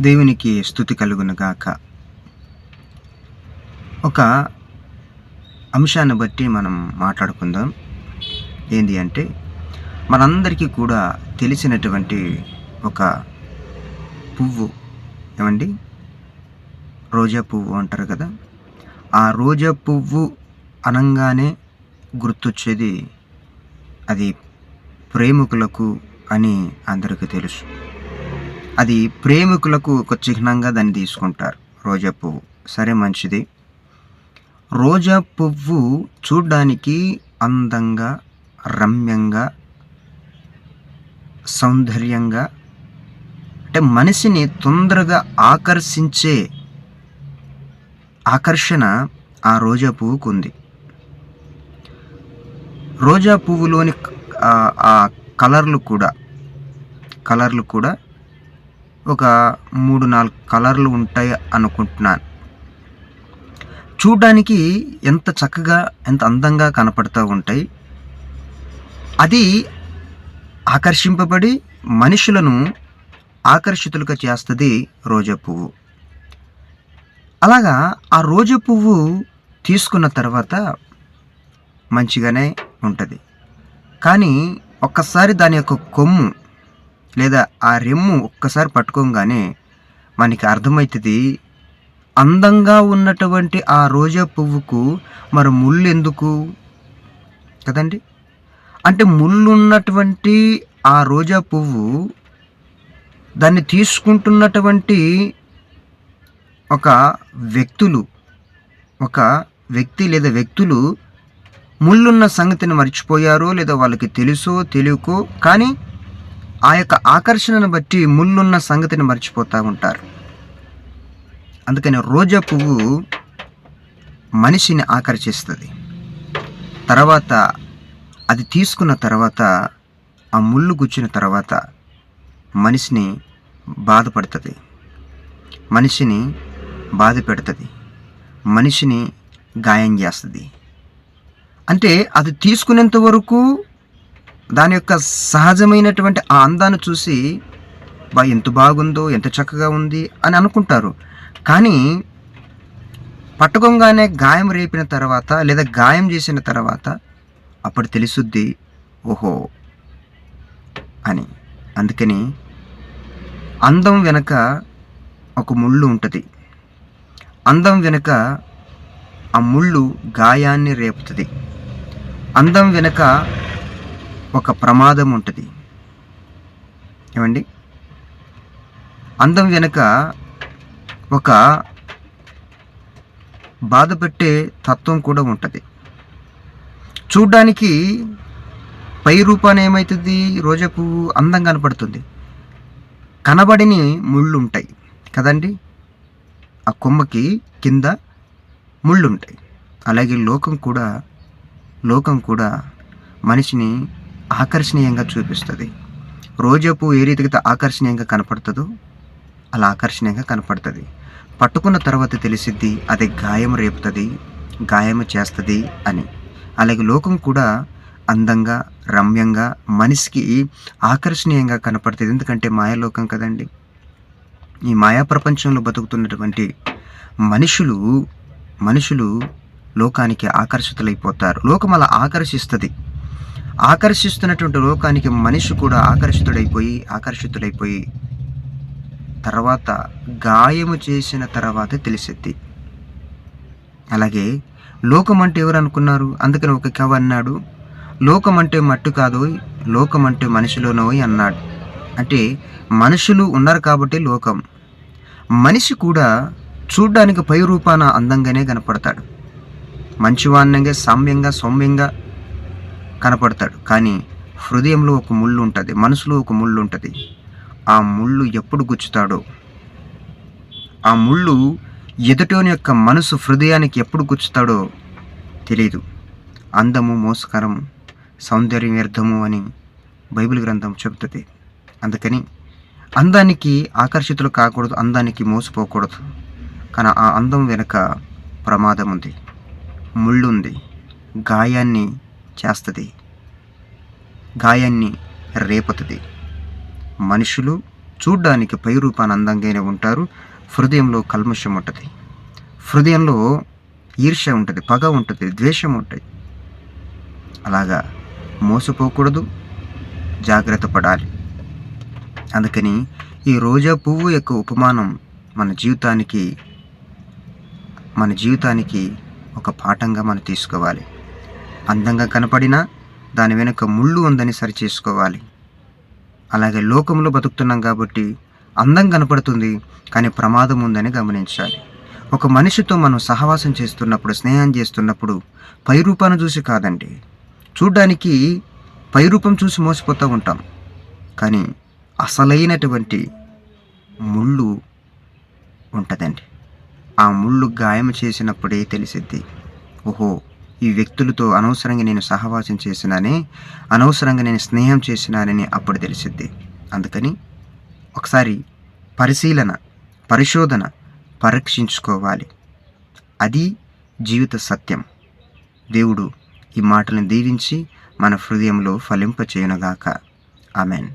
దేవునికి స్తుతి కలుగును గాక. ఒక అంశాన్ని బట్టి మనం మాట్లాడుకుందాం. ఏంది అంటే, మనందరికీ కూడా తెలిసినటువంటి ఒక పువ్వు ఏమండి? రోజా పువ్వు అంటారు కదా! ఆ రోజా పువ్వు అనంగానే గుర్తొచ్చేది అది ప్రేమికులకు అని అందరికీ తెలుసు. అది ప్రేమికులకు ఒక చిహ్నంగా దాన్ని తీసుకుంటారు రోజా పువ్వు. సరే, మంచిది. రోజా పువ్వు చూడ్డానికి అందంగా, రమ్యంగా, సౌందర్యంగా, అంటే మనిషిని తొందరగా ఆకర్షించే ఆకర్షణ ఆ రోజా పువ్వుకు ఉంది. రోజా పువ్వులోని ఆ కలర్లు కూడా ఒక 3-4 కలర్లు ఉంటాయి అనుకుంటున్నాను. చూడ్డానికి ఎంత చక్కగా, ఎంత అందంగా కనపడుతూ ఉంటాయి. అది ఆకర్షింపబడి మనుషులను ఆకర్షితులుగా చేస్తుంది రోజా పువ్వు. అలాగా ఆ రోజా పువ్వు తీసుకున్న తర్వాత మంచిగానే ఉంటుంది. కానీ ఒక్కసారి దాని యొక్క కొమ్ము లేదా ఆ రెమ్ము ఒక్కసారి పట్టుకోగానే మనకి అర్థమవుతుంది, అందంగా ఉన్నటువంటి ఆ రోజా పువ్వుకు మరి ముళ్ళు ఎందుకు కదండి? అంటే ముళ్ళున్నటువంటి ఆ రోజా పువ్వు దాన్ని తీసుకుంటున్నటువంటి ఒక వ్యక్తి లేదా వ్యక్తులు ముళ్ళున్న సంగతిని మర్చిపోయారో లేదా వాళ్ళకి తెలుసో తెలియకో, కానీ ఆ యొక్క ఆకర్షణను బట్టి ముళ్ళున్న సంగతిని మర్చిపోతూ ఉంటారు. అందుకని రోజా పువ్వు మనిషిని ఆకర్షిస్తుంది. తర్వాత అది తీసుకున్న తర్వాత ఆ ముళ్ళు గుచ్చిన తర్వాత మనిషిని బాధపడుతుంది, మనిషిని బాధ పెడుతుంది, మనిషిని గాయం చేస్తుంది. అంటే అది తీసుకునేంత వరకు దాని యొక్క సహజమైనటువంటి ఆ అందాన్ని చూసి ఎంత బాగుందో, ఎంత చక్కగా ఉంది అని అనుకుంటారు. కానీ పట్టుకోగానే గాయం రేపిన తర్వాత లేదా గాయం చేసిన తర్వాత అప్పుడు తెలుసుద్ది, ఓహో అని. అందుకని అందం వెనక ఒక ముళ్ళు ఉంటుంది. అందం వెనక ఆ ముళ్ళు గాయాన్ని రేపుతుంది. అందం వెనక ఒక ప్రమాదం ఉంటుంది. ఏమండి? అందం వెనక ఒక బాధ పెట్టే తత్వం కూడా ఉంటుంది. చూడ్డానికి పై రూపాన్ని ఏమవుతుంది, రోజా పువ్వు అందంగా కనపడుతుంది, కనబడిని ముళ్ళు ఉంటాయి కదండి? ఆ కొమ్మకి కింద ముళ్ళు ఉంటాయి. అలాగే లోకం కూడా మనిషిని ఆకర్షణీయంగా చూపిస్తుంది. రోజా పువ్వు ఏ రీతిగా ఆకర్షణీయంగా కనపడుతుందో అలా ఆకర్షణీయంగా కనపడుతుంది. పట్టుకున్న తర్వాత తెలిసిద్ది అది గాయం రేపుతుంది, గాయం చేస్తుంది అని. అలాగే లోకం కూడా అందంగా, రమ్యంగా, మనిషికి ఆకర్షణీయంగా కనపడుతుంది. ఎందుకంటే మాయాలోకం కదండి. ఈ మాయా ప్రపంచంలో బతుకుతున్నటువంటి మనుషులు లోకానికి ఆకర్షితులైపోతారు. లోకం అలా ఆకర్షిస్తున్నటువంటి లోకానికి మనిషి కూడా ఆకర్షితుడైపోయి తర్వాత గాయము చేసిన తర్వాత తెలిసిద్ది. అలాగే లోకం అంటే ఎవరు అనుకున్నారు? అందుకని ఒక కవి అన్నాడు, లోకం అంటే మట్టు కాదోయ్, లోకం అంటే మనిషిలోనోయ్ అన్నాడు. అంటే మనుషులు ఉన్నారు కాబట్టి లోకం. మనిషి కూడా చూడ్డానికి పై రూపాన అందంగానే కనపడతాడు, మంచివాన్నంగా, సామ్యంగా, సౌమ్యంగా కనపడతాడు. కానీ హృదయంలో ఒక ముళ్ళు ఉంటుంది, మనసులో ఒక ముళ్ళు ఉంటుంది. ఆ ముళ్ళు ఎప్పుడు గుచ్చుతాడో, ఆ ముళ్ళు ఎదుటోని యొక్క మనసు హృదయానికి ఎప్పుడు గుచ్చుతాడో తెలియదు. అందము మోసకరం, సౌందర్యం వ్యర్థము అని బైబిల్ గ్రంథం చెబుతుంది. అందుకని అందానికి ఆకర్షితులు కాకూడదు, అందానికి మోసపోకూడదు. కానీ ఆ అందం వెనుక ప్రమాదం ఉంది, ముళ్ళు ఉంది, గాయాన్ని చేస్తుంది, గాయాన్ని రేపుతుంది. మనుషులు చూడ్డానికి పై రూపాన అందంగానే ఉంటారు, హృదయంలో కల్మషం ఉంటుంది, హృదయంలో ఈర్ష్య ఉంటుంది, పగ ఉంటుంది, ద్వేషం ఉంటాయి. అలాగా మోసపోకూడదు, జాగ్రత్త పడాలి. అందుకని ఈ రోజా పువ్వు యొక్క ఉపమానం మన జీవితానికి ఒక పాఠంగా మనం తీసుకోవాలి. అందంగా కనపడినా దాని వెనుక ముళ్ళు ఉందని సరిచేసుకోవాలి. అలాగే లోకంలో బతుకుతున్నాం కాబట్టి అందం కనపడుతుంది, కానీ ప్రమాదం ఉందని గమనించాలి. ఒక మనిషితో మనం సహవాసం చేస్తున్నప్పుడు, స్నేహం చేస్తున్నప్పుడు పై రూపాన్ని చూసి కాదండి. చూడ్డానికి పై రూపం చూసి మోసపోతూ ఉంటాం, కానీ అసలైనటువంటి ముళ్ళు ఉంటుందండి. ఆ ముళ్ళు గాయం చేసినప్పుడే తెలిసిద్ది, ఓహో ఈ వ్యక్తులతో అనవసరంగా నేను సహవాసం చేసినానే, అనవసరంగా నేను స్నేహం చేసినానని అప్పుడు తెలిసిద్ది. అందుకని ఒకసారి పరిశోధన పరీక్షించుకోవాలి. అది జీవిత సత్యం. దేవుడు ఈ మాటలను దీవించి మన హృదయంలో ఫలింపచేయునుగాక. ఆమెన్.